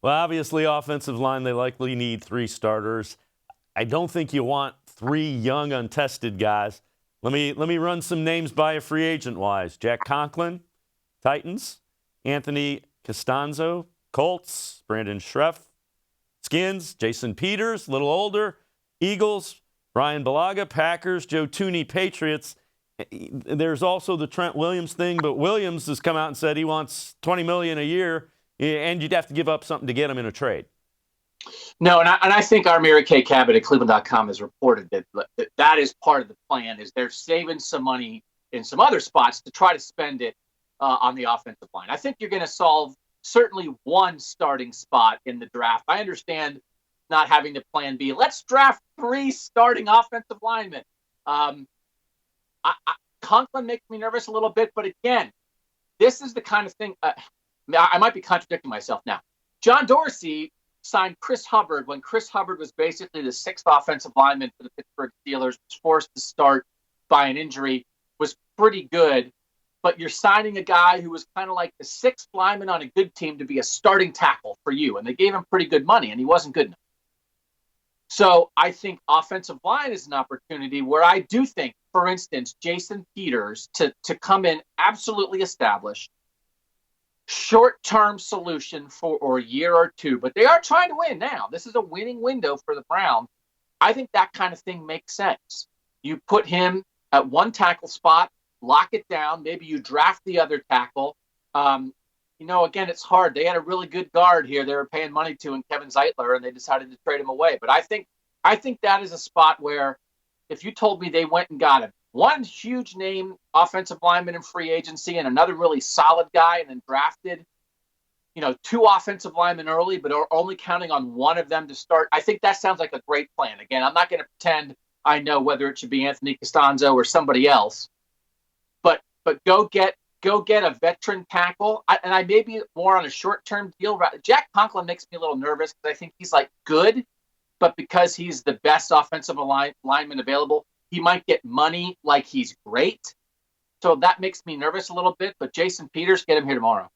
Well, obviously, offensive line, they likely need three starters. I don't think you want three young, untested guys. Let me run some names by you free agent wise. Jack Conklin, Titans. Anthony Costanzo, Colts. Brandon Schreff, Skins. Jason Peters, a little older, Eagles. Brian Balaga, Packers. Joe Tooney, Patriots. There's also the Trent Williams thing, but Williams has come out and said he wants $20 million a year, and you'd have to give up something to get him in a trade. No, and I think our Mary Kay Cabot at cleveland.com has reported that is part of the plan, is they're saving some money in some other spots to try to spend it on the offensive line. I think you're going to solve certainly one starting spot in the draft. I understand not having the plan B. Let's draft three starting offensive linemen. Conklin makes me nervous a little bit, but again, this is the kind of thing. I might be contradicting myself now. John Dorsey signed Chris Hubbard when Chris Hubbard was basically the sixth offensive lineman for the Pittsburgh Steelers, was forced to start by an injury, was pretty good. But you're signing a guy who was kind of like the sixth lineman on a good team to be a starting tackle for you. And they gave him pretty good money, and he wasn't good enough. So I think offensive line is an opportunity where I do think, for instance, Jason Peters to come in absolutely established, short-term solution for a year or two, but they are trying to win now. This is a winning window for the Browns. I think that kind of thing makes sense. You put him at one tackle spot, lock it down. Maybe you draft the other tackle. Again, it's hard. They had a really good guard here they were paying money to in Kevin Zeitler, and they decided to trade him away. But I think that is a spot where if you told me they went and got him, one huge name offensive lineman in free agency and another really solid guy, and then drafted, two offensive linemen early, but are only counting on one of them to start. I think that sounds like a great plan. Again, I'm not going to pretend I know whether it should be Anthony Costanzo or somebody else, but go get a veteran tackle. I may be more on a short-term deal. Jack Conklin makes me a little nervous because I think he's good, but because he's the best offensive lineman available, he might get money like he's great. So that makes me nervous a little bit. But Jason Peters, get him here tomorrow.